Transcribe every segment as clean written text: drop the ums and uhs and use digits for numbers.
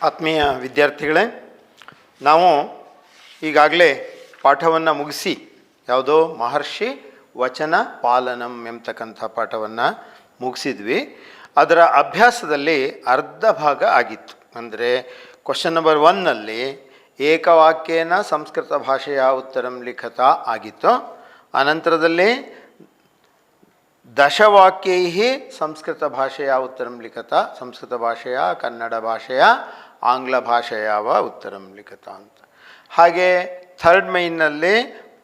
ಆತ್ಮೀಯ ವಿದ್ಯಾರ್ಥಿಗಳೇ, ನಾವು ಈಗಾಗಲೇ ಪಾಠವನ್ನು ಮುಗಿಸಿ ಯಾವುದೋ ಮಹರ್ಷಿ ವಚನ ಪಾಲನಂ ಎಂಬತಕ್ಕಂಥ ಪಾಠವನ್ನು ಮುಗಿಸಿದ್ವಿ. ಅದರ ಅಭ್ಯಾಸದಲ್ಲಿ ಅರ್ಧ ಭಾಗ ಆಗಿತ್ತು. ಅಂದರೆ ಕ್ವಶನ್ ನಂಬರ್ 1ನಲ್ಲಿ ಏಕವಾಕ್ಯೇನ ಸಂಸ್ಕೃತ ಭಾಷೆಯ ಉತ್ತರಂ ಲಿಖತ ಆಗಿತ್ತು. ಅನಂತರದಲ್ಲಿ ದಶವಾಕ್ಯೈ ಸಂಸ್ಕೃತ ಭಾಷೆಯ ಉತ್ತರಂ ಲಿಖತ, ಸಂಸ್ಕೃತ ಭಾಷೆಯ, ಕನ್ನಡ ಭಾಷೆಯ, ಆಂಗ್ಲ ಭಾಷೆಯವ ಉತ್ತರಂ ಲಿಖತ ಅಂತ. ಹಾಗೆ ಥರ್ಡ್ ಮೈನ್ನಲ್ಲಿ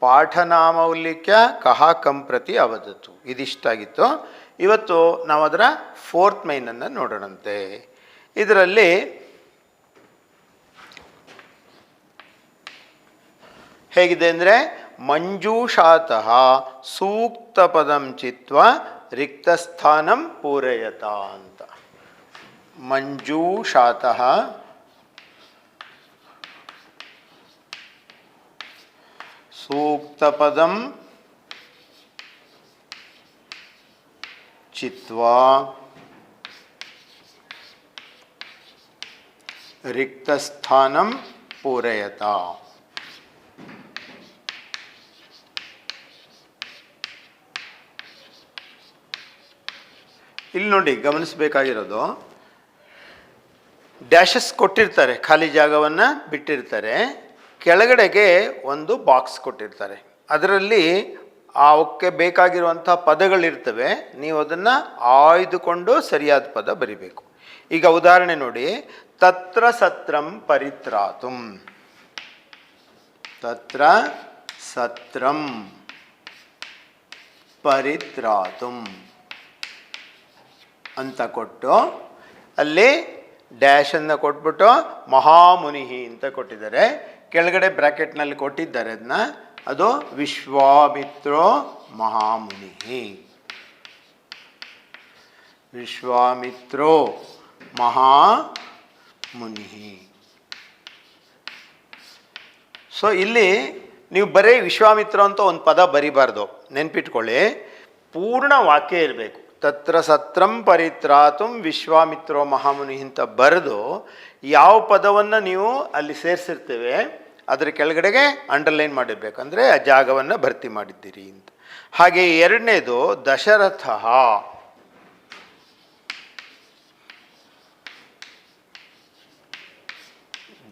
ಪಾಠನಾಮೌಲಿಕ್ಯ ಕಹ ಕಂ ಪ್ರತಿ ಅವದತ್ತು, ಇದಿಷ್ಟಾಗಿತ್ತು. ಇವತ್ತು ನಾವು ಅದರ ಫೋರ್ತ್ ಮೈನನ್ನು ನೋಡೋಣಂತೆ. ಇದರಲ್ಲಿ ಹೇಗಿದೆ ಅಂದರೆ, ಮಂಜೂಷಾತಃ ಸೂಕ್ತ ಪದಂ ಚಿತ್ವ ರಿಕ್ತಸ್ಥಾನಂ ಪೂರಯತ ಅಂತ. ಮಂಜೂಷಾತಃ ಸೂಕ್ತ ಪದಂ ಚಿತ್ವಾ ರಿಕ್ತಸ್ಥಾನಂ ಪೂರಯತ. ಇಲ್ಲಿ ನೋಡಿ, ಗಮನಿಸಬೇಕಾಗಿರೋದು, ಡ್ಯಾಶಸ್ ಕೊಟ್ಟಿರ್ತಾರೆ, ಖಾಲಿ ಜಾಗವನ್ನು ಬಿಟ್ಟಿರ್ತಾರೆ, ಕೆಳಗಡೆಗೆ ಒಂದು ಬಾಕ್ಸ್ ಕೊಟ್ಟಿರ್ತಾರೆ. ಅದರಲ್ಲಿ ಅವಕ್ಕೆ ಬೇಕಾಗಿರುವಂಥ ಪದಗಳಿರ್ತವೆ. ನೀವು ಅದನ್ನು ಆಯ್ದುಕೊಂಡು ಸರಿಯಾದ ಪದ ಬರಿಬೇಕು. ಈಗ ಉದಾಹರಣೆ ನೋಡಿ, ತತ್ರ ಸತ್ರಂ ಪರಿತ್ರಾತುಂ, ತತ್ರ ಸತ್ರಂ ಪರಿತ್ರಾತುಂ ಅಂತ ಕೊಟ್ಟು ಅಲ್ಲಿ ಡ್ಯಾಶನ್ನು ಕೊಟ್ಬಿಟ್ಟು ಮಹಾಮುನಿಹಿ ಅಂತ ಕೊಟ್ಟಿದ್ದಾರೆ. ಕೆಳಗಡೆ ಬ್ರ್ಯಾಕೆಟ್ನಲ್ಲಿ ಕೊಟ್ಟಿದ್ದಾರೆ ಅದನ್ನ, ಅದು ವಿಶ್ವಾಮಿತ್ರೋ ಮಹಾಮುನಿಹಿ, ವಿಶ್ವಾಮಿತ್ರೋ ಮಹಾಮುನಿಹಿ. ಸೊ ಇಲ್ಲಿ ನೀವು ಬರೀ ವಿಶ್ವಾಮಿತ್ರ ಅಂತ ಒಂದು ಪದ ಬರಿಬಾರ್ದು, ನೆನ್ಪಿಟ್ಕೊಳ್ಳಿ. ಪೂರ್ಣ ವಾಕ್ಯ ಇರಬೇಕು. ತತ್ರ ಸತ್ರಂ ಪರಿತ್ರಾತುಂ ವಿಶ್ವಾಮಿತ್ರೋ ಮಹಾಮುನಿ ಅಂತ ಬರೆದು ಯಾವ ಪದವನ್ನು ನೀವು ಅಲ್ಲಿ ಸೇರಿಸಿರ್ತೇವೆ ಅದರ ಕೆಳಗಡೆಗೆ ಅಂಡರ್ಲೈನ್ ಮಾಡಿರ್ಬೇಕು, ಅಂದರೆ ಆ ಜಾಗವನ್ನು ಭರ್ತಿ ಮಾಡಿದ್ದೀರಿ ಅಂತ. ಹಾಗೆ ಎರಡನೇದು ದಶರಥ,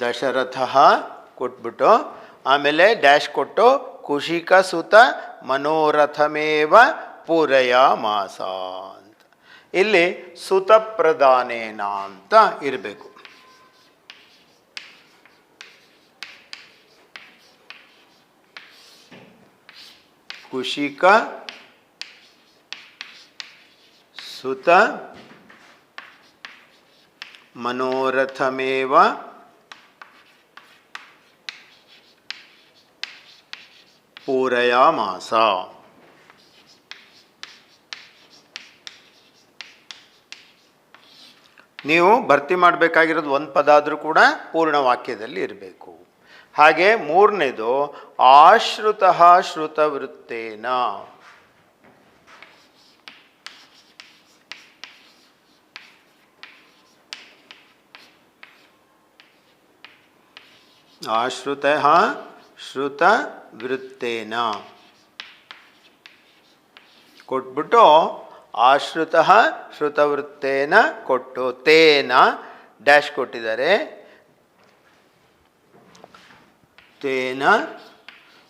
ದಶರಥ ಕೊಟ್ಬಿಟ್ಟು ಆಮೇಲೆ ಡ್ಯಾಶ್ ಕೊಟ್ಟು ಕುಶಿಕ ಸುತ ಮನೋರಥಮೇವ ಪೂರಯ ಮಾಸ ಅಂತ. ಇಲ್ಲಿ ಸುತ ಪ್ರಧಾನೇನ ಅಂತ ಇರಬೇಕು. ಕುಶಿಕ ಸುತ ಮನೋರಥಮೇವ ಪೂರಯ ಮಾಸ. ನೀವು ಭರ್ತಿ ಮಾಡಬೇಕಾಗಿರೋದು ಒಂದು ಪದ ಆದರೂ ಕೂಡ ಪೂರ್ಣ ವಾಕ್ಯದಲ್ಲಿ ಇರಬೇಕು. ಹಾಗೆ ಮೂರನೇದು ಆಶ್ರುತಃ ಶ್ರುತವೃತ್ತೇನ, ಆಶ್ರುತಃ ಶ್ರುತವೃತ್ತೇನ ಕೊಟ್ಬಿಟ್ಟು ಆಶ್ರುತಃ ಶ್ರುತವೃತ್ತೇನ ಕೊಟ್ಟು ತೇನ ಡ್ಯಾಶ್ ಕೊಟ್ಟಿದ್ದಾರೆ. ತೇನ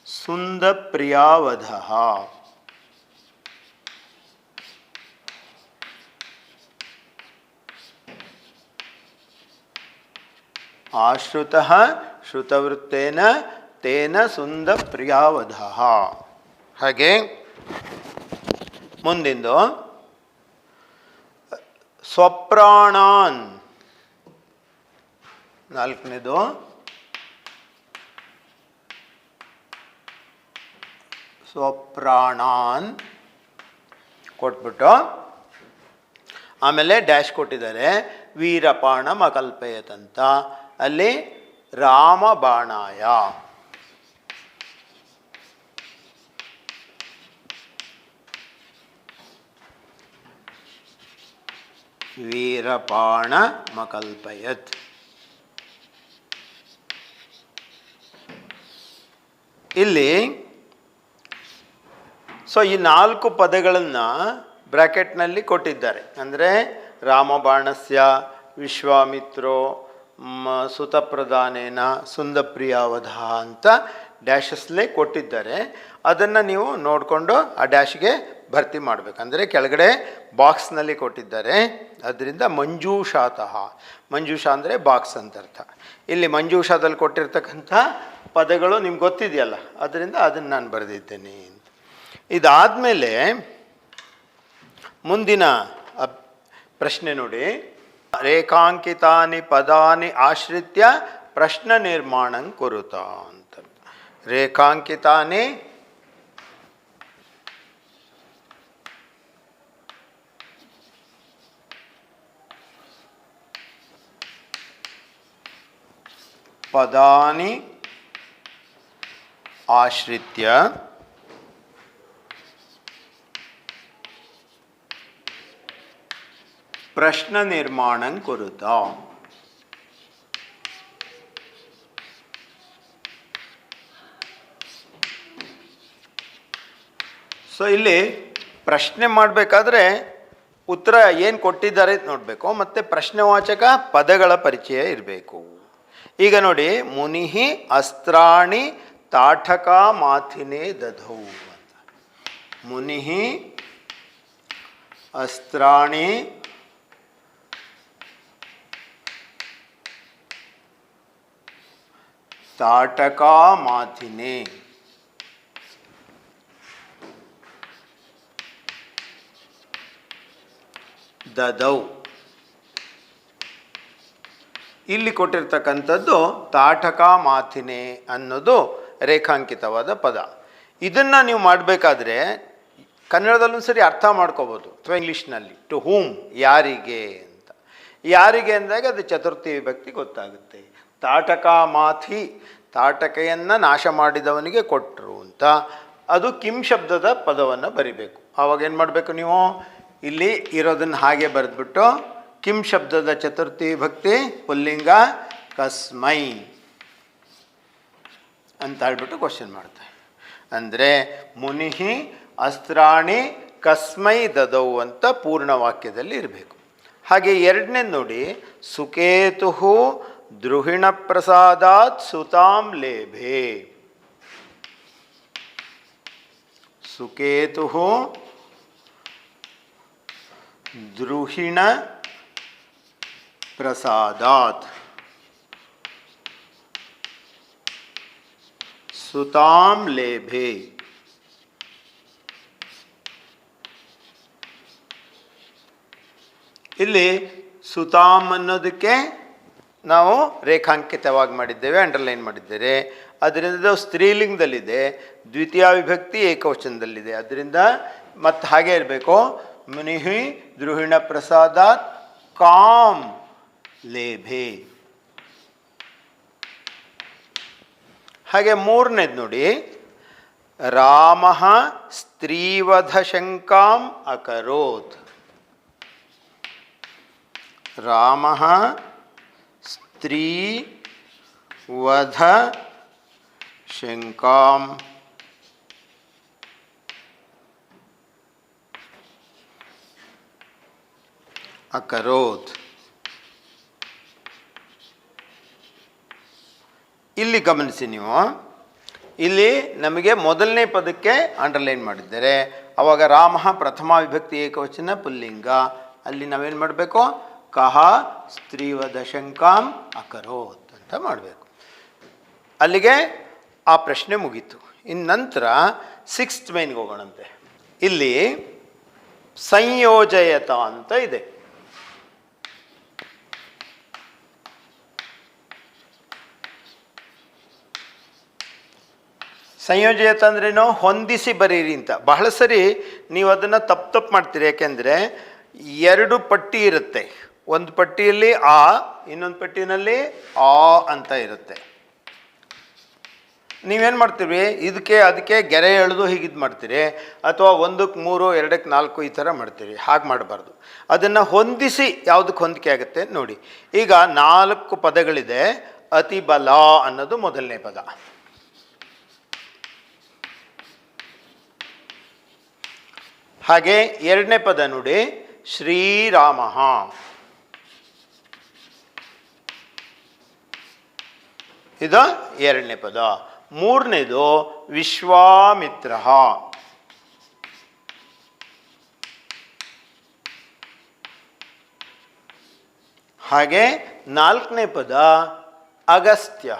ಸುಂದಪ್ರಿಯಾವಧಃ, ಆಶ್ರುತಃ ಶ್ರುತವೃತ್ತೇನ ತೇನ ಸುಂದಪ್ರಿಯಾವಧಃ. ಹಾಗೆ ಮುಂದಿಂದು ಸ್ವಪ್ರಾಣಾನ್, ನಾಲ್ಕನೇದು ಸ್ವಪ್ರಾಣಾನ್ ಕೊಟ್ಬಿಟ್ಟು ಆಮೇಲೆ ಡ್ಯಾಶ್ ಕೊಟ್ಟಿದ್ದಾರೆ. ವೀರಪಾಣಂ ಅಕಲ್ಪಯತಂತ, ಅಲ್ಲಿ ರಾಮಬಾಣಾಯ, ವೀರಪಾಣ ಮಕಲ್ಪಯತ್. ಇಲ್ಲಿ ಸೊ ಈ 4 ಪದಗಳನ್ನು ಬ್ರ್ಯಾಕೆಟ್ನಲ್ಲಿ ಕೊಟ್ಟಿದ್ದಾರೆ. ಅಂದರೆ ರಾಮಬಾಣಸ್ಯ ವಿಶ್ವಾಮಿತ್ರೋ ಸುತಪ್ರಧಾನೇನ ಸುಂದಪ್ರಿಯಾವಧ ಅಂತ ಡ್ಯಾಶಸ್ಲೇ ಕೊಟ್ಟಿದ್ದಾರೆ. ಅದನ್ನು ನೀವು ನೋಡಿಕೊಂಡು ಆ ಡ್ಯಾಶ್ಗೆ ಭರ್ತಿ ಮಾಡಬೇಕು. ಅಂದರೆ ಕೆಳಗಡೆ ಬಾಕ್ಸ್ನಲ್ಲಿ ಕೊಟ್ಟಿದ್ದಾರೆ. ಅದರಿಂದ ಮಂಜೂಷಾತಃ, ಮಂಜೂಷ ಅಂದರೆ ಬಾಕ್ಸ್ ಅಂತ ಅರ್ಥ. ಇಲ್ಲಿ ಮಂಜೂಷಾದಲ್ಲಿ ಕೊಟ್ಟಿರ್ತಕ್ಕಂಥ ಪದಗಳು ನಿಮ್ಗೆ ಗೊತ್ತಿದೆಯಲ್ಲ, ಅದರಿಂದ ಅದನ್ನು ನಾನು ಬರೆದಿದ್ದೇನೆ. ಇದಾದಮೇಲೆ ಮುಂದಿನ ಪ್ರಶ್ನೆ ನೋಡಿ. ರೇಖಾಂಕಿತಾನಿ ಪದಾನಿ ಆಶ್ರಿತ್ಯ ಪ್ರಶ್ನ ನಿರ್ಮಾಣಂ ಕುರುತ ಅಂತ. ರೇಖಾಂಕಿತಾನಿ ಪದಾನಿ ಆಶ್ರಿತ್ಯ ಪ್ರಶ್ನ ನಿರ್ಮಾಣಂ ಕುರುತ. ಸೊ ಇಲ್ಲಿ ಪ್ರಶ್ನೆ ಮಾಡಬೇಕಾದ್ರೆ ಉತ್ತರ ಏನು ಕೊಟ್ಟಿದ್ದಾರೆ ನೋಡಬೇಕು, ಮತ್ತು ಪ್ರಶ್ನೆವಾಚಕ ಪದಗಳ ಪರಿಚಯ ಇರಬೇಕು. ಈಗ ನೋಡಿ, ಮುನಿಹಿ ಅಸ್ತ್ರಾಣಿ ತಾಟಕ ಮಾಥಿನೇ ದಧೌ ಅಂತ. ಮುನಿಹಿ ಅಸ್ತ್ರಾಣಿ ತಾಟಕ ಮಾಥಿನೇ ದದೌ. ಇಲ್ಲಿ ಕೊಟ್ಟಿರ್ತಕ್ಕಂಥದ್ದು ತಾಟಕ ಮಾಥಿನೇ ಅನ್ನೋದು ರೇಖಾಂಕಿತವಾದ ಪದ. ಇದನ್ನು ನೀವು ಮಾಡಬೇಕಾದ್ರೆ ಕನ್ನಡದಲ್ಲೂ ಸರಿ ಅರ್ಥ ಮಾಡ್ಕೋಬೋದು ಅಥವಾ ಇಂಗ್ಲೀಷ್ನಲ್ಲಿ. ಟು ಹೂಮ್, ಯಾರಿಗೆ ಅಂತ. ಯಾರಿಗೆ ಅಂದಾಗ ಅದು ಚತುರ್ಥಿ ವಿಭಕ್ತಿ ಗೊತ್ತಾಗುತ್ತೆ. ತಾಟಕ ಮಾಥಿ, ತಾಟಕೆಯನ್ನು ನಾಶ ಮಾಡಿದವನಿಗೆ ಕೊಟ್ಟರು ಅಂತ. ಅದು ಕಿಂ ಶಬ್ದದ ಪದವನ್ನು ಬರಿಬೇಕು. ಆವಾಗ ಏನು ಮಾಡಬೇಕು ನೀವು, ಇಲ್ಲಿ ಇರೋದನ್ನು ಹಾಗೆ ಬರೆದ್ಬಿಟ್ಟು ಕಿಂ ಶಬ್ದದ ಚತುರ್ಥಿ ವಿಭಕ್ತಿ ಪುಲ್ಲಿಂಗ ಕಸ್ಮೈ ಅಂತ ಹೇಳ್ಬಿಟ್ಟು ಕ್ವಶನ್ ಮಾಡ್ತಾರೆ. ಅಂದರೆ ಮುನಿಹಿ ಅಸ್ತ್ರಾಣಿ ಕಸ್ಮೈ ದದೌ ಅಂತ ಪೂರ್ಣ ವಾಕ್ಯದಲ್ಲಿ ಇರಬೇಕು. ಹಾಗೆ ಎರಡನೇದು ನೋಡಿ, ಸುಕೇತು ದ್ರುಹಿಣ ಪ್ರಸಾದಾತ್ ಸುತಾಂ ಲೇಭೆ. ಸುಕೇತು ದ್ರುಹಿಣ ಪ್ರಸಾದಾತ್ ಸುತಾಂ ಲೇಭೆ. ಇಲ್ಲಿ ಸುತಾಂ ಅನ್ನೋದಕ್ಕೆ ನಾವು ರೇಖಾಂಕಿತವಾಗಿ ಮಾಡಿದ್ದೇವೆ, ಅಂಡರ್ಲೈನ್ ಮಾಡಿದ್ದೇವೆ. ಅದರಿಂದ ಸ್ತ್ರೀಲಿಂಗದಲ್ಲಿದೆ, ದ್ವಿತೀಯ ವಿಭಕ್ತಿ ಏಕವಚನದಲ್ಲಿದೆ. ಅದರಿಂದ ಮತ್ತೆ ಹಾಗೆ ಇರಬೇಕು, ಮುನಿಹಿ ದ್ರುಹಿಣ ಪ್ರಸಾದಾತ್ ಕಾಮ್ ಲೇಭೆ. ಹಾಗೆ ಮೂರನೇದು ನೋಡಿ, ರಾಮ ಸ್ತ್ರೀವಧ ಶಂಕಾಂ ಅಕರೋತ್. ರಾಮ ಸ್ತ್ರೀವಧ ಶಂಕಾಂ ಅಕರೋತ್. ಇಲ್ಲಿ ಗಮನಿಸಿ ನೀವು, ಇಲ್ಲಿ ನಮಗೆ ಮೊದಲನೇ ಪದಕ್ಕೆ ಅಂಡರ್ಲೈನ್ ಮಾಡಿದ್ದಾರೆ. ಆವಾಗ ರಾಮ ಪ್ರಥಮ ವಿಭಕ್ತಿ ಏಕವಚನ ಪುಲ್ಲಿಂಗ. ಅಲ್ಲಿ ನಾವೇನು ಮಾಡಬೇಕು, ಕಹ ಸ್ತ್ರೀವಧ ಶಂಕಾಂ ಅಕರೋತ್ ಅಂತ ಮಾಡಬೇಕು. ಅಲ್ಲಿಗೆ ಆ ಪ್ರಶ್ನೆ ಮುಗೀತು. ಇನ್ನು ನಂತರ 6th ಮೈನ್ಗೆ ಹೋಗೋಣಂತೆ. ಇಲ್ಲಿ ಸಂಯೋಜಯತ ಅಂತ ಇದೆ. ಸಂಯೋಜಯತ ಅಂದ್ರೇನು, ಹೊಂದಿಸಿ ಬರೀರಿ ಅಂತ. ಬಹಳ ಸರಿ ನೀವು ಅದನ್ನು ತಪ್ಪು ಮಾಡ್ತೀರಿ. ಯಾಕೆಂದರೆ 2 ಪಟ್ಟಿ ಇರುತ್ತೆ. ಒಂದು ಪಟ್ಟಿಯಲ್ಲಿ ಆ, ಇನ್ನೊಂದು ಪಟ್ಟಿನಲ್ಲಿ ಆ ಅಂತ ಇರುತ್ತೆ. ನೀವೇನು ಮಾಡ್ತೀವಿ, ಅದಕ್ಕೆ ಗೆರೆ ಎಳೆದು ಹೀಗಿದ್ದು ಮಾಡ್ತೀರಿ, ಅಥವಾ 1ಕ್ಕೆ 3, 2ಕ್ಕೆ 4 ಈ ಥರ ಮಾಡ್ತೀರಿ. ಹಾಗೆ ಮಾಡಬಾರ್ದು. ಅದನ್ನು ಹೊಂದಿಸಿ ಯಾವುದಕ್ಕೆ ಹೊಂದಿಕೆ ಆಗುತ್ತೆ ನೋಡಿ. ಈಗ 4 ಪದಗಳಿದೆ. ಅತಿ ಬಲ ಅನ್ನೋದು ಮೊದಲನೇ ಪದ. ಹಾಗೆ ಎರಡನೇ ಪದ ನೋಡಿ ಶ್ರೀರಾಮ. ಇದು ಎರಡನೇ ಪದ. ಮೂರನೇದು ವಿಶ್ವಾಮಿತ್ರ. ಹಾಗೆ ನಾಲ್ಕನೇ ಪದ ಅಗಸ್ತ್ಯ.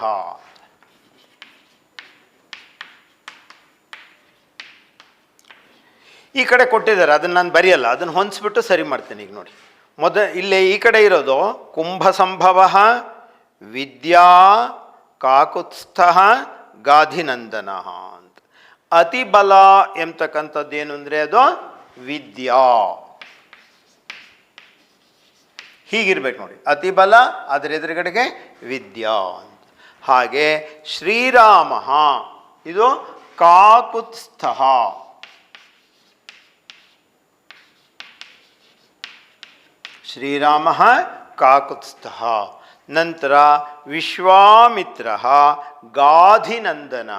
ಈ ಕಡೆ ಕೊಟ್ಟಿದ್ದಾರೆ, ಅದನ್ನು ನಾನು ಬರೆಯಲ್ಲ, ಅದನ್ನು ಹೊಂದಿಸ್ಬಿಟ್ಟು ಸರಿ ಮಾಡ್ತೇನೆ. ಈಗ ನೋಡಿ, ಇಲ್ಲೇ ಈ ಕಡೆ ಇರೋದು ಕುಂಭ ಸಂಭವ, ವಿದ್ಯಾ, ಕಾಕುತ್ಸ್ಥ, ಗಾಧಿನಂದನ ಅಂತ. ಅತಿಬಲ ಎಂಬತಕ್ಕಂಥದ್ದು ಏನು ಅಂದರೆ ಅದು ವಿದ್ಯಾ. ಹೀಗಿರ್ಬೇಕು ನೋಡಿ, ಅತಿಬಲ ಅದರ ಎದುರುಗಡೆಗೆ ವಿದ್ಯಾ ಅಂತ. ಹಾಗೆ ಶ್ರೀರಾಮ ಇದು ಕಾಕುತ್ಸ್ಥ. ಶ್ರೀರಾಮ ಕಾಕುತ್ಸ್ಥ. ನಂತರ ವಿಶ್ವಾಮಿತ್ರ ಗಾಧಿನಂದನ.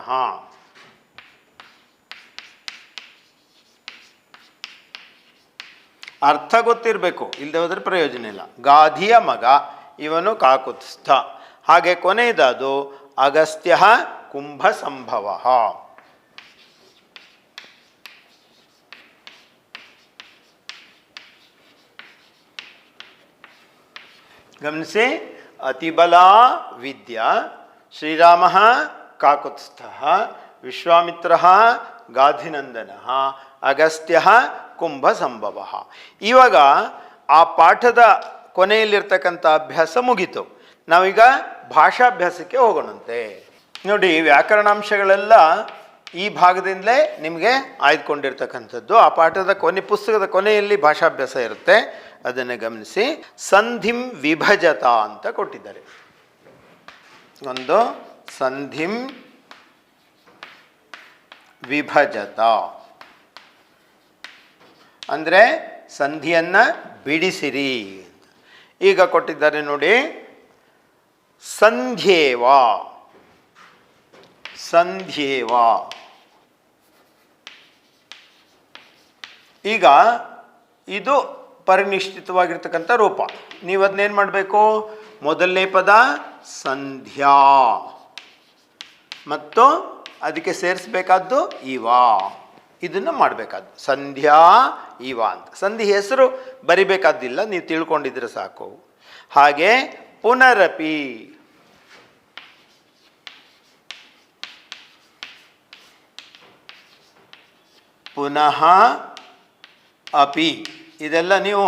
ಅರ್ಥ ಗೊತ್ತಿರಬೇಕು, ಇಲ್ಲದೆ ಹೋದರೆ ಪ್ರಯೋಜನ ಇಲ್ಲ. ಗಾಧಿಯ ಮಗ ಇವನು ಕಾಕುತ್ಸ್ಥ. ಹಾಗೆ ಕೊನೆಯದಾದು ಅಗಸ್ತ್ಯ ಕುಂಭ ಸಂಭವ. ಗಮನಿಸಿ, ಅತಿಬಲ ವಿದ್ಯಾ, ಶ್ರೀರಾಮ ಕಾಕುತ್ಸ್ಥ, ವಿಶ್ವಾಮಿತ್ರ ಗಾಧಿನಂದನ, ಅಗಸ್ತ್ಯ ಕುಂಭ ಸಂಭವ. ಇವಾಗ ಆ ಪಾಠದ ಕೊನೆಯಲ್ಲಿರ್ತಕ್ಕಂಥ ಅಭ್ಯಾಸ ಮುಗೀತು. ನಾವೀಗ ಭಾಷಾಭ್ಯಾಸಕ್ಕೆ ಹೋಗೋಣಂತೆ. ನೋಡಿ, ವ್ಯಾಕರಣಾಂಶಗಳೆಲ್ಲ ಈ ಭಾಗದಿಂದಲೇ ನಿಮಗೆ ಆಯ್ದುಕೊಂಡಿರ್ತಕ್ಕಂಥದ್ದು. ಆ ಪಾಠದ ಪುಸ್ತಕದ ಕೊನೆಯಲ್ಲಿ ಭಾಷಾಭ್ಯಾಸ ಇರುತ್ತೆ, ಅದನ್ನು ಗಮನಿಸಿ. ಸಂಧಿಂ ವಿಭಜತ ಅಂತ ಕೊಟ್ಟಿದ್ದಾರೆ. ಒಂದು ಸಂಧಿಂ ವಿಭಜತ ಅಂದರೆ ಸಂಧಿಯನ್ನು ಬಿಡಿಸಿರಿ. ಈಗ ಕೊಟ್ಟಿದ್ದಾರೆ ನೋಡಿ, ಸಂಧ್ಯೇವ, ಸಂಧ್ಯೇವ. ಈಗ ಇದು ಪರಿನಿಷ್ಠಿತವಾಗಿರ್ತಕ್ಕಂಥ ರೂಪ. ನೀವು ಅದನ್ನೇನು ಮಾಡಬೇಕು? ಮೊದಲನೇ ಪದ ಸಂಧ್ಯಾ ಮತ್ತು ಅದಕ್ಕೆ ಸೇರಿಸಬೇಕಾದ್ದು ಇವ, ಇದನ್ನು ಮಾಡಬೇಕಾದ್ದು ಸಂಧ್ಯಾ ಇವ ಅಂತ. ಸಂಧಿ ಹೆಸರು ಬರಿಬೇಕಾದ್ದಿಲ್ಲ, ನೀವು ತಿಳ್ಕೊಂಡಿದ್ರೆ ಸಾಕು. ಹಾಗೆ ಪುನರಪಿ, ಪುನಃ ಅಪಿ, ಇದೆಲ್ಲ ನೀವು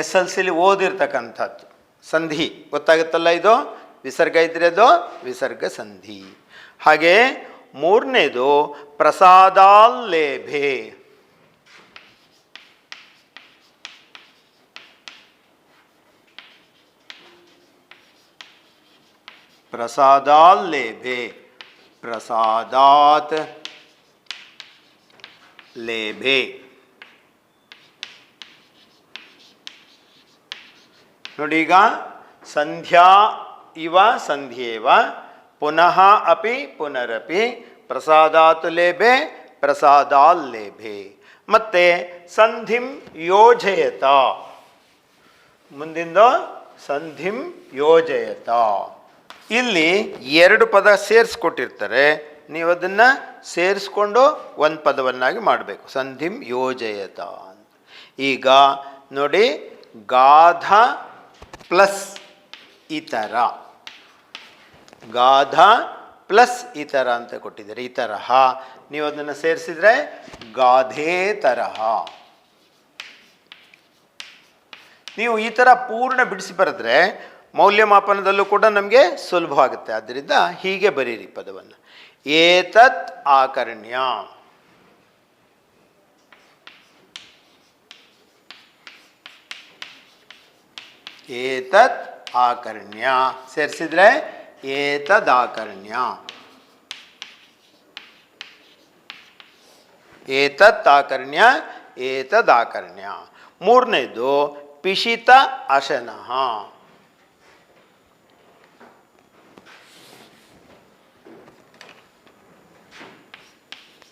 SLCಲಿ ಓದಿರ್ತಕ್ಕಂಥದ್ದು. ಸಂಧಿ ಗೊತ್ತಾಗುತ್ತಲ್ಲ, ಇದು ವಿಸರ್ಗ ಇದ್ರೆ ಅದು ವಿಸರ್ಗ ಸಂಧಿ. ಹಾಗೆ ಮೂರನೇದು ಪ್ರಸಾದಾಲ್ಲೇಭೆ. ಪ್ರಸಾದಾಲ್ಲೇಭೆ, ಪ್ರಸಾದಾತ್ ಲೇಭೆ. ನೋಡಿ, ಈಗ ಸಂಧ್ಯಾ ಇವ ಸಂಧ್ಯೇವ, ಪುನಃ ಅಪಿ ಪುನರಪಿ, ಪ್ರಸಾದಾತ್ ಲೇಭೆ ಪ್ರಸಾದಾಲ್ಲೇಭೆ. ಮತ್ತೆ ಸಂಧಿಂ ಯೋಜಯತ, ಮುಂದಿಂದು ಸಂಧಿಂ ಯೋಜಯತ. ಇಲ್ಲಿ ಎರಡು ಪದ ಸೇರಿಸ್ಕೊಟ್ಟಿರ್ತಾರೆ, ನೀವು ಅದನ್ನು ಸೇರಿಸ್ಕೊಂಡು ಒಂದು ಪದವನ್ನಾಗಿ ಮಾಡಬೇಕು. ಸಂಧಿಂ ಯೋಜಯತ ಅಂತ. ಈಗ ನೋಡಿ, ಗಾಧ ಪ್ಲಸ್ ಇತರ, ಗಾಧ ಪ್ಲಸ್ ಇತರ ಅಂತ ಕೊಟ್ಟಿದ್ದಾರೆ. ಈ ತರಹ ನೀವು ಅದನ್ನು ಸೇರಿಸಿದರೆ ಗಾಧೇ ತರಹ. ನೀವು ಈ ಥರ ಪೂರ್ಣ ಬಿಡಿಸಿ ಬರೆದ್ರೆ ಮೌಲ್ಯಮಾಪನದಲ್ಲೂ ಕೂಡ ನಮಗೆ ಸುಲಭವಾಗುತ್ತೆ. ಆದ್ದರಿಂದ ಹೀಗೆ ಬರೀರಿ ಪದವನ್ನು. ಏತತ್ ಆಕರ್ಣ್ಯ, ಏತತ್ ಆಕರ್ಣ್ಯ ಸೇರಿಸಿದ್ರೆ ಏತದಾಕರ್ಣ್ಯ, ಏತತ್ ಆಕರ್ಣ್ಯ ಏತದಾಕರ್ಣ್ಯ. ಮೂರನೇದು ಪಿಶಿತ ಅಶನಃ,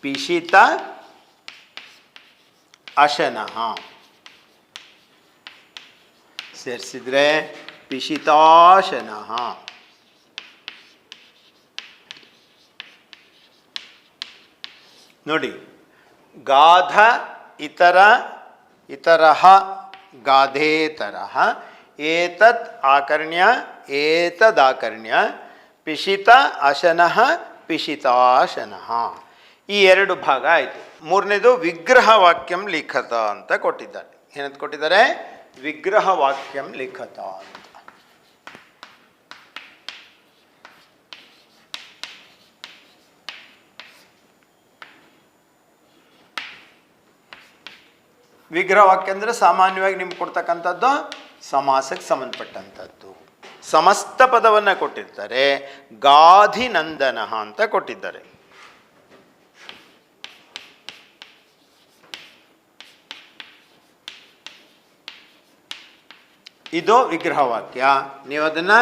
ಪಿಶಿತ ಅಶನಃ ಸೇರಿಸಿದ್ರೆ ಪಿಶಿತಾಶನಃ. ನೋಡಿ, ಗಾಧ ಇತರ ಇತರಃ ಗಾಧೇತರಃ ಏತತ್ ಆಕರ್ಣ್ಯ ಏತದಾಕರ್ಣ್ಯ ಪಿಶಿತ ಅಶನಃ ಪಿಶಿತಾಶನಃ. ಈ ಎರಡು ಭಾಗ ಆಯಿತು. ಮೂರನೇದು ವಿಗ್ರಹ ವಾಕ್ಯಂ ಲಿಖತ ಅಂತ ಕೊಟ್ಟಿದ್ದಾರೆ. ಏನಂತ ಕೊಟ್ಟಿದ್ದಾರೆ? ವಿಗ್ರಹ ವಾಕ್ಯಂ ಲಿಖತ ಅಂತ. ವಿಗ್ರಹ ವಾಕ್ಯ ಅಂದರೆ ಸಾಮಾನ್ಯವಾಗಿ ನಿಮ್ಗೆ ಕೊಡ್ತಕ್ಕಂಥದ್ದು ಸಮಾಸಕ್ಕೆ ಸಂಬಂಧಪಟ್ಟಂಥದ್ದು. ಸಮಸ್ತ ಪದವನ್ನು ಕೊಟ್ಟಿರ್ತಾರೆ. ಗಾಧಿನಂದನ ಅಂತ ಕೊಟ್ಟಿದ್ದಾರೆ. ಇದು ವಿಗ್ರಹ ವಾಕ್ಯ. ನೀವು ಅದನ್ನು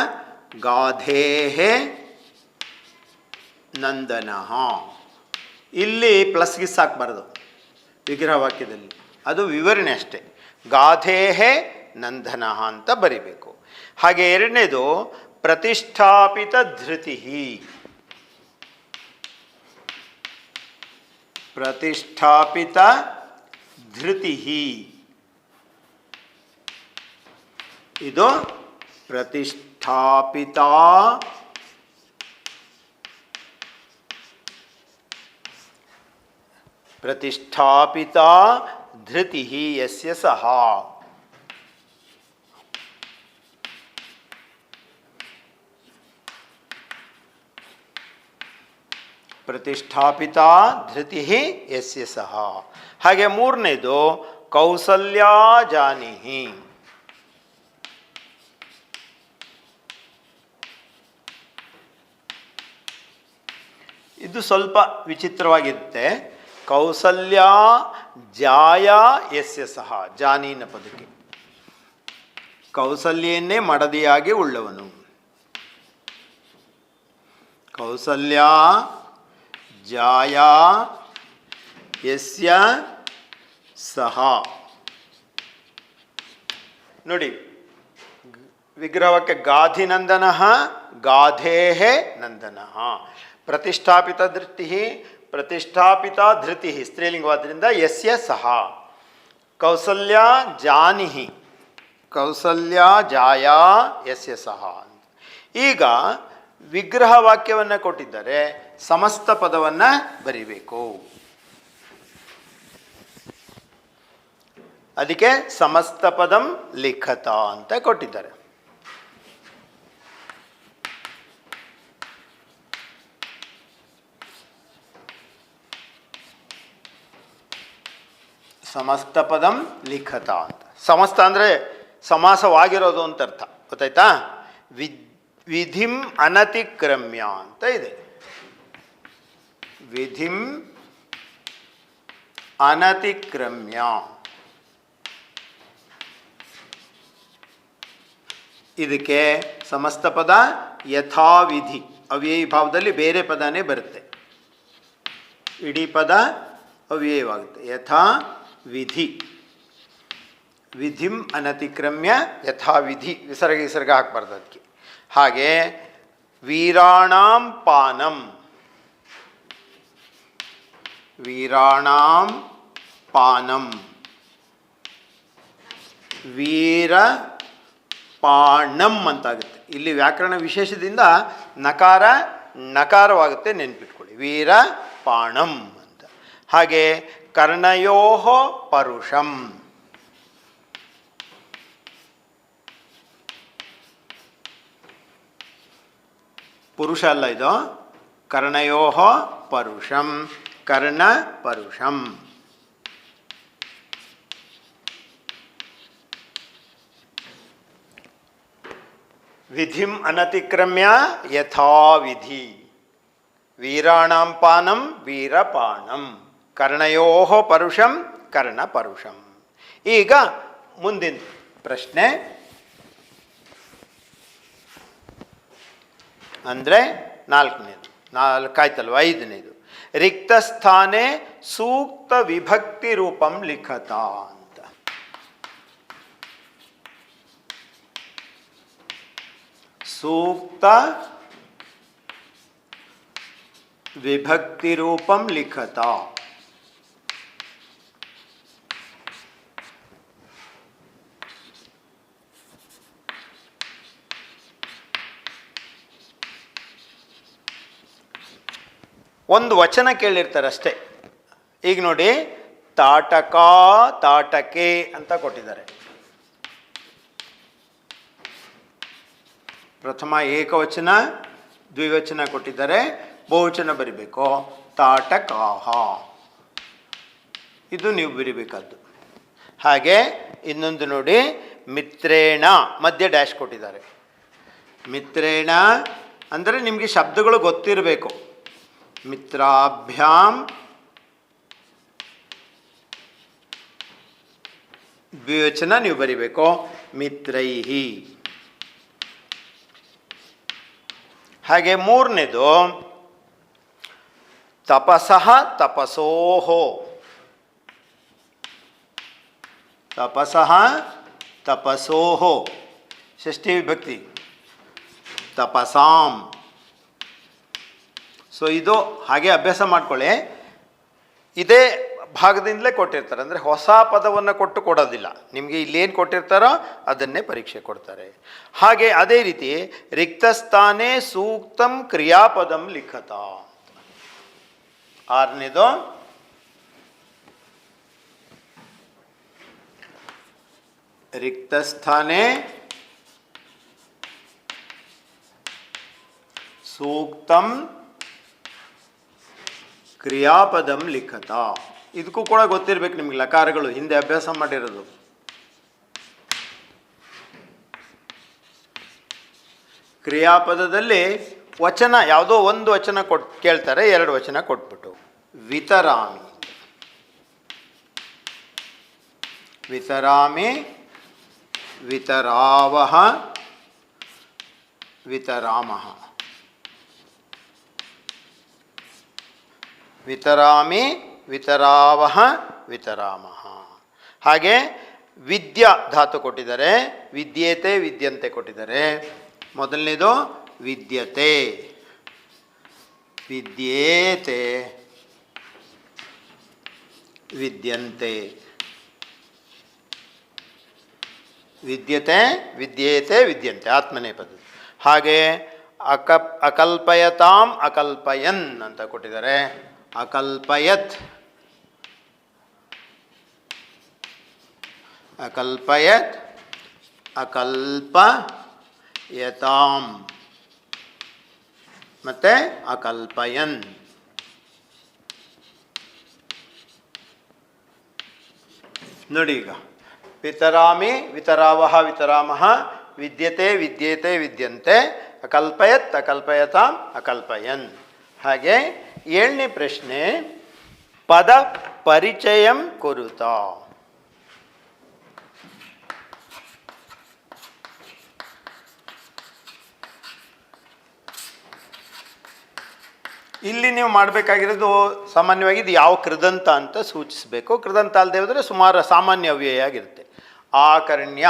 ಗಾಧೇಹೇ ನಂದನಃ ಇಲ್ಲಿ ಪ್ಲಸ್ಗೆ ಸಾಕಬಾರ್ದು ವಿಗ್ರಹ ವಾಕ್ಯದಲ್ಲಿ. ಅದು ವಿವರಣೆ ಅಷ್ಟೇ. ಗಾಧೇಹೇ ನಂದನಃ ಅಂತ ಬರಿಬೇಕು. ಹಾಗೆ ಎರಡನೇದು ಪ್ರತಿಷ್ಠಾಪಿತ ಧೃತಿ. ಪ್ರತಿಷ್ಠಾಪಿತ ಧೃತಿ ಇದು ಪ್ರತಿಷ್ಠಾಪಿತ ಪ್ರತಿಷ್ಠಾಪಿತ ಧೃತಿ ಯಸ್ಯ ಸಹ. ಪ್ರತಿಷ್ಠಾಪಿತ ಧೃತಿ ಯಸ್ಯ ಸಹ. ಹಾಗೆ ಮೂರನೇದು ಕೌಸಲ್ಯಾ ಜಾನಿಹಿ. ಇದು ಸ್ವಲ್ಪ ವಿಚಿತ್ರವಾಗಿರುತ್ತೆ. ಕೌಸಲ್ಯ ಜಾಯ ಯಸ್ಯ ಸಹ. ಜಾನೀನ ಪದಕ್ಕೆ ಕೌಸಲ್ಯನ್ನೇ ಮಡದಿಯಾಗಿ ಉಳ್ಳವನು. ಕೌಸಲ್ಯ ಜಾಯ ಯಸ್ಯ ಸಹ. ನೋಡಿ, ವಿಗ್ರಹಕ್ಕೆ ಗಾಧಿನಂದನಃ ಗಾಧೇಹೇ ನಂದನಃ. ಪ್ರತಿಷ್ಠಾಪಿತ ಧೃತಿ ಪ್ರತಿಷ್ಠಾಪಿತ ಧೃತಿ ಸ್ತ್ರೀಲಿಂಗವಾದ್ದರಿಂದ ಯಸ್ಯ ಸಹ. ಕೌಸಲ್ಯ ಜಾನಿಹಿ ಕೌಸಲ್ಯ ಜಾಯ ಯಸ್ಯ ಸಹ. ಈಗ ವಿಗ್ರಹ ವಾಕ್ಯವನ್ನು ಕೊಟ್ಟಿದ್ದರೆ ಸಮಸ್ತ ಪದವನ್ನು ಬರಿಬೇಕು. ಅದಕ್ಕೆ ಸಮಸ್ತ ಪದಂ ಲಿಖತ ಅಂತ ಕೊಟ್ಟಿದ್ದಾರೆ. ಸಮಸ್ತ ಪದಂ ಲಿಖತ ಅಂತ. ಸಮಸ್ತ ಅಂದರೆ ಸಮಾಸವಾಗಿರೋದು ಅಂತ ಅರ್ಥ. ಗೊತ್ತಾಯ್ತಾ? ವಿಧಿಂ ಅನತಿಕ್ರಮ್ಯ ಅಂತ ಇದೆ. ವಿಧಿಂ ಅನತಿಕ್ರಮ್ಯ. ಇದಕ್ಕೆ ಸಮಸ್ತ ಪದ ಯಥಾವಿಧಿ. ಅವ್ಯಯ ಭಾವದಲ್ಲಿ ಬೇರೆ ಪದನೇ ಬರುತ್ತೆ. ಇಡೀ ಪದ ಅವ್ಯಯವಾಗುತ್ತೆ. ಯಥಾ ವಿಧಿ. ವಿಧಿಂ ಅನತಿಕ್ರಮ್ಯ ಯಥಾವಿಧಿ. ವಿಸರ್ಗ ಹಾಕಬಾರ್ದು ಅದಕ್ಕೆ. ಹಾಗೆ ವೀರಾಣಾಂ ಪಾನಂ. ವೀರಾಣಾಂ ಪಾನಂ. ವೀರ ಪಾಣಂ ಅಂತಾಗುತ್ತೆ. ಇಲ್ಲಿ ವ್ಯಾಕರಣ ವಿಶೇಷದಿಂದ ನಕಾರ ನಕಾರವಾಗುತ್ತೆ, ನೆನ್ಪಿಟ್ಕೊಳ್ಳಿ. ವೀರ ಪಾಣಂ ಅಂತ. ಹಾಗೆ ಕರ್ಣಯೋ ಪರುಷಂ. ಪುರುಷ ಅಲ್ಲ ಇದು. ಕರ್ಣಯೋ ಪರುಷಂ. ಕರ್ಣ ಪರುಷಂ. ವಿಧಿಂ ಅನತಿಕ್ರಮ್ಯ ಯಥಾವಿಧಿ. ವೀರಾಣಾಂ ಪಾನಂ ವೀರಪಾಣಂ. ಕರ್ಣಯೋ ಪರುಷಂ ಕರ್ಣ ಪರುಷಂ. ಈಗ ಮುಂದಿನ ಪ್ರಶ್ನೆ ಅಂದರೆ ನಾಲ್ಕನೇದು. ನಾಲ್ಕಾಯ್ತಲ್ವ? ಐದನೇದು. ರಿಕ್ತಸ್ಥಾನೆ ಸೂಕ್ತ ವಿಭಕ್ತಿ ರೂಪಂ ಲಿಖತ ಅಂತ. ಸೂಕ್ತ ವಿಭಕ್ತಿ ರೂಪಂ ಲಿಖತ. ಒಂದು ವಚನ ಕೇಳಿರ್ತಾರೆ ಅಷ್ಟೇ. ಈಗ ನೋಡಿ, ತಾಟಕ ತಾಟಕೆ ಅಂತ ಕೊಟ್ಟಿದ್ದಾರೆ. ಪ್ರಥಮ ಏಕವಚನ ದ್ವಿವಚನ ಕೊಟ್ಟಿದ್ದಾರೆ, ಬಹುವಚನ ಬರಿಬೇಕು. ತಾಟಕಾಹ, ಇದು ನೀವು ಬರಿಬೇಕಾದ್ದು. ಹಾಗೆ ಇನ್ನೊಂದು ನೋಡಿ, ಮಿತ್ರೇಣ ಮಧ್ಯ ಡ್ಯಾಶ್ ಕೊಟ್ಟಿದ್ದಾರೆ. ಮಿತ್ರೇಣ ಅಂದರೆ ನಿಮಗೆ ಶಬ್ದಗಳು ಗೊತ್ತಿರಬೇಕು. ಮಿತ್ರಾಭ್ಯಾಂ ದ್ವಿವಚನ ನೀವು ಬರಿಬೇಕು, ಮಿತ್ರೈಹಿ. ಹಾಗೆ ಮೂರನೇದು ತಪಸಃ ತಪಸೋಹೋ. ತಪಸಃ ತಪಸೋಹೋ ಷಷ್ಠಿ ವಿಭಕ್ತಿ. ತಪಸಾಂ. ಸೊ ಇದು ಹಾಗೆ ಅಭ್ಯಾಸ ಮಾಡ್ಕೊಳ್ಳಿ. ಇದೇ ಭಾಗದಿಂದಲೇ ಕೊಟ್ಟಿರ್ತಾರೆ, ಅಂದರೆ ಹೊಸ ಪದವನ್ನು ಕೊಟ್ಟು ಕೊಡೋದಿಲ್ಲ. ನಿಮಗೆ ಇಲ್ಲೇನು ಕೊಟ್ಟಿರ್ತಾರೋ ಅದನ್ನೇ ಪರೀಕ್ಷೆ ಕೊಡ್ತಾರೆ. ಹಾಗೆ ಅದೇ ರೀತಿ ರಿಕ್ತಸ್ಥಾನೆ ಸೂಕ್ತಂ ಕ್ರಿಯಾಪದಂ ಲಿಖತ. ಆರನೇದು ರಿಕ್ತಸ್ಥಾನೆ ಸೂಕ್ತಂ ಕ್ರಿಯಾಪದಂ ಲಿಖತ. ಇದಕ್ಕೂ ಕೂಡ ಗೊತ್ತಿರಬೇಕು ನಿಮಗೆ, ಲಕಾರಗಳು ಹಿಂದೆ ಅಭ್ಯಾಸ ಮಾಡಿರೋದು. ಕ್ರಿಯಾಪದದಲ್ಲಿ ವಚನ ಯಾವುದೋ ಒಂದು ವಚನ ಕೇಳ್ತಾರೆ, ಎರಡು ವಚನ ಕೊಟ್ಬಿಟ್ಟು ವಿತರಾಮಿ. ವಿತರಾಮಿ, ವಿತರಾವಹ, ವಿತರಾಮಃ. ವಿತರಾಮಿ, ವಿತರಾವಹ, ವಿತರಾಮಃ. ಹಾಗೆ ವಿದ್ಯಾ ಧಾತು ಕೊಟ್ಟಿದ್ದಾರೆ, ವಿದ್ಯೇತೆ ವಿದ್ಯಂತೆ ಕೊಟ್ಟಿದ್ದಾರೆ. ಮೊದಲನೇದು ವಿದ್ಯತೆ, ವಿದ್ಯೇತೆ, ವಿದ್ಯಂತೆ. ವಿದ್ಯತೆ, ವಿದ್ಯೇತೆ, ವಿದ್ಯಂತೆ ಆತ್ಮನೇಪದ. ಹಾಗೆ ಅಕಲ್ಪಯತಾಂ ಅಕಲ್ಪಯನ್ ಅಂತ ಕೊಟ್ಟಿದ್ದಾರೆ. ಅಕಲ್ಪಯತ್, ಅಕಲ್ಪಯತ್, ಅಕಲ್ಪಯತಾಂ ಮತ್ತೆ ಅಕಲ್ಪಯನ್. ನೋಡಿ ಈಗ ವಿತರಾಮಿ, ವಿತರಾವಹ, ವಿತರಾಮಃ, ವಿದ್ಯತೆ, ವಿದ್ಯೇತೆ, ವಿದ್ಯಂತೆ, ಅಕಲ್ಪಯತ್, ಅಕಲ್ಪಯತಾಂ, ಅಕಲ್ಪಯನ್. ಹಾಗೆ ಏಳನೇ ಪ್ರಶ್ನೆ, ಪದ ಪರಿಚಯಂ ಕುರುತ. ಇಲ್ಲಿ ನೀವು ಮಾಡಬೇಕಾಗಿರೋದು ಸಾಮಾನ್ಯವಾಗಿ ಇದು ಯಾವ ಕೃದಂತ ಅಂತ ಸೂಚಿಸಬೇಕು. ಕೃದಂತ ಅಲ್ಲದೆ ಹೋದರೆ ಸುಮಾರು ಸಾಮಾನ್ಯ ಅವ್ಯಯ ಆಗಿರುತ್ತೆ. ಆಕರ್ಣ್ಯ,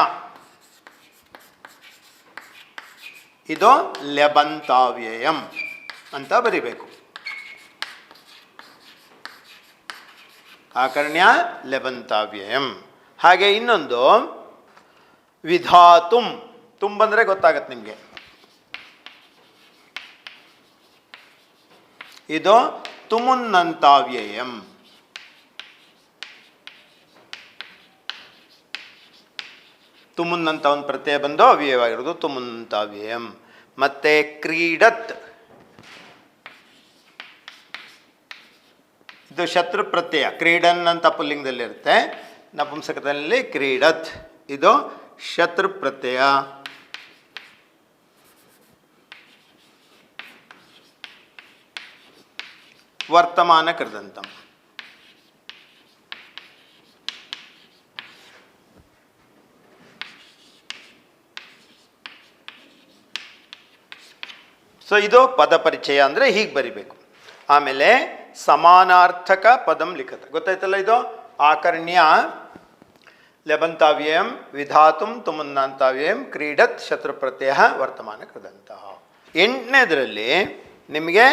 ಇದು ಲೆಬಂತಾವ್ಯಯಂ ಅಂತ ಬರಿಬೇಕು. ಆಕರ್ಣ್ಯ ಲೆಬಂತಾವ್ಯಯಂ. ಹಾಗೆ ಇನ್ನೊಂದು ವಿಧಾತುಂ. ತುಂಬಂದರೆ ಗೊತ್ತಾಗತ್ತೆ ನಿಮಗೆ. ಇದು ತುಮುನ್ನಂತಾವ್ಯಯಂ. ತುಮುನ್ನಂತ ಒಂದು ಪ್ರತ್ಯಯ ಬಂದು ಅವ್ಯಯವಾಗಿರೋದು ತುಮುನ್ನಂತಾವ್ಯಯಂ. ಮತ್ತೆ ಕ್ರೀಡತ್, ಇದು ಶತ್ರು ಪ್ರತ್ಯಯ. ಕ್ರೀಡನ್ ಅಂತ ಪುಲ್ಲಿಂಗದಲ್ಲಿರುತ್ತೆ, ನಪುಂಸಕದಲ್ಲಿ ಕ್ರೀಡತ್, ಇದು ಶತ್ರು ಪ್ರತ್ಯಯ. ವರ್ತಮಾನ ಕೃದಂತಂ. ಸೊ ಇದು ಪದ ಪರಿಚಯ ಅಂದರೆ ಹೀಗೆ ಬರಿಬೇಕು. ಆಮೇಲೆ ಸಮಾನಾರ್ಥಕ ಪದಂ ಲಿಖತ. ಗೊತ್ತಾಯ್ತಲ್ಲ ಇದು? ಆಕರ್ಣ್ಯ ಲೆಬಂತಾವ್ಯಯಂ ವಿಧಾತುಂ ತುಮುನ್ನಂತಾವ್ಯಯಂ ಕ್ರೀಡತ್ ಶತ್ರು ಪ್ರತ್ಯಯ ವರ್ತಮಾನ ಕೃದಂತಹ. 8ನೇದರಲ್ಲಿ ನಿಮಗೆ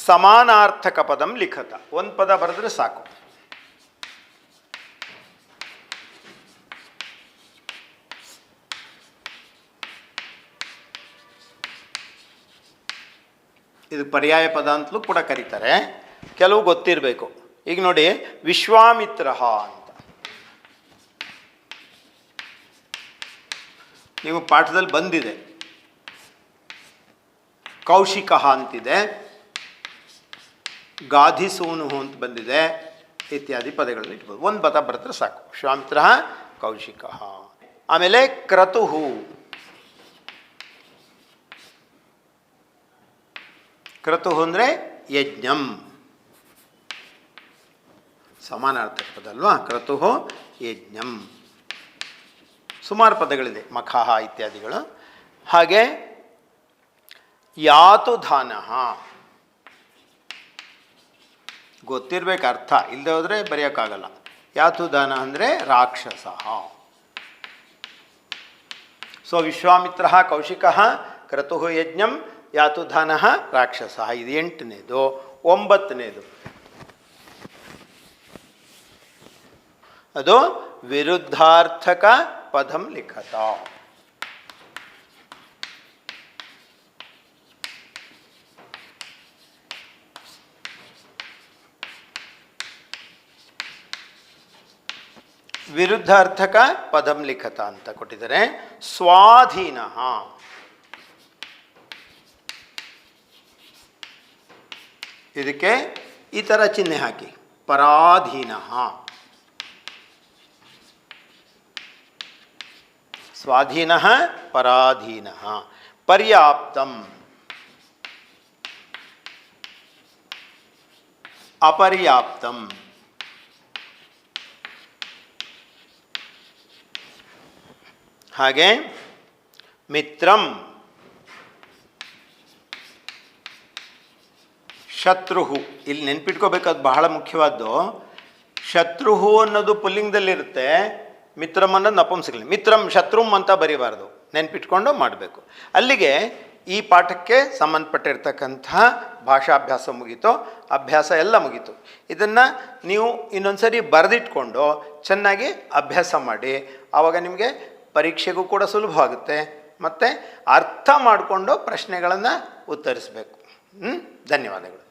ಸಮಾನಾರ್ಥಕ ಪದಂ ಲಿಖತ. ಒಂದು ಪದ ಬರೆದ್ರೆ ಸಾಕು. ಇದು ಪರ್ಯಾಯ ಪದ ಅಂತಲೂ ಕೂಡ ಕರೀತಾರೆ. ಕೆಲವು ಗೊತ್ತಿರಬೇಕು. ಈಗ ನೋಡಿ, ವಿಶ್ವಾಮಿತ್ರ ಅಂತ ನೀವು ಪಾಠದಲ್ಲಿ ಬಂದಿದೆ. ಕೌಶಿಕ ಅಂತಿದೆ, ಗಾಧಿಸೂನು ಅಂತ ಬಂದಿದೆ, ಇತ್ಯಾದಿ ಪದಗಳನ್ನು ಇಟ್ಬೋದು. ಒಂದು ಪದ ಬರೆದ್ರೆ ಸಾಕು. ವಿಶ್ವಾಮಿತ್ರ ಕೌಶಿಕ. ಆಮೇಲೆ ಕ್ರತುಹು, ಕ್ರತುಹು ಅಂದರೆ ಯಜ್ಞಂ, ಸಮಾನಾರ್ಥಕ ಪದ ಅಲ್ವಾ? ಕ್ರತುಹು ಯಜ್ಞಂ. ಸುಮಾರು ಪದಗಳಿದೆ, ಮಖಃ ಇತ್ಯಾದಿಗಳು. ಹಾಗೆ ಯಾತುಧಾನಃ ಗೊತ್ತಿರಬೇಕು, ಅರ್ಥ ಇಲ್ಲದೆ ಹೋದರೆ ಬರೆಯೋಕ್ಕಾಗಲ್ಲ. ಯಾತುಧಾನ ಅಂದರೆ ರಾಕ್ಷಸ. ಸೊ ವಿಶ್ವಾಮಿತ್ರ ಕೌಶಿಕ ಕ್ರತುಹು ಯಜ್ಞಂ ಯಾತುಧಾನ ರಾಕ್ಷಸ. ಇದು 8ನೇದು. 9ನೇದು ಅದು ವಿರುದ್ಧಾರ್ಥಕ ಪದಂ ಲಿಖತ. ವಿರುದ್ಧಾರ್ಥಕ ಪದಂ ಲಿಖತ ಅಂತ ಕೊಟ್ಟಿದ್ದಾರೆ. ಸ್ವಾಧೀನ, ಇದಕ್ಕೆ ಈ ಥರ ಚಿಹ್ನೆ ಹಾಕಿ. ಪರಾಧೀನ, ಸ್ವಾಧೀನ ಪರಾಧೀನ. ಪರ್ಯಾಪ್ತಂ, ಅಪರ್ಯಾಪ್ತಂ. ಹಾಗೆ ಮಿತ್ರಂ, ಶತ್ರುಹು. ಇಲ್ಲಿ ನೆನ್ಪಿಟ್ಕೋಬೇಕಾದ ಬಹಳ ಮುಖ್ಯವಾದ್ದು, ಶತ್ರುಹು ಅನ್ನೋದು ಪುಲ್ಲಿಂಗದಲ್ಲಿರುತ್ತೆ, ಮಿತ್ರಂ ಅನ್ನೋದು ನಪುಂಸಕಲಿಂಗ. ಮಿತ್ರಂ ಶತ್ರುಂ ಅಂತ ಬರೀಬಾರ್ದು, ನೆನ್ಪಿಟ್ಕೊಂಡು ಮಾಡಬೇಕು. ಅಲ್ಲಿಗೆ ಈ ಪಾಠಕ್ಕೆ ಸಂಬಂಧಪಟ್ಟಿರ್ತಕ್ಕಂತಹ ಭಾಷಾಭ್ಯಾಸ ಮುಗೀತು, ಅಭ್ಯಾಸ ಎಲ್ಲ ಮುಗೀತು. ಇದನ್ನು ನೀವು ಇನ್ನೊಂದ್ಸರಿ ಬರೆದಿಟ್ಕೊಂಡು ಚೆನ್ನಾಗಿ ಅಭ್ಯಾಸ ಮಾಡಿ. ಆವಾಗ ನಿಮಗೆ ಪರೀಕ್ಷೆಗೂ ಕೂಡ ಸುಲಭವಾಗುತ್ತೆ, ಮತ್ತು ಅರ್ಥ ಮಾಡಿಕೊಂಡು ಪ್ರಶ್ನೆಗಳನ್ನು ಉತ್ತರಿಸಬೇಕು. ಧನ್ಯವಾದಗಳು.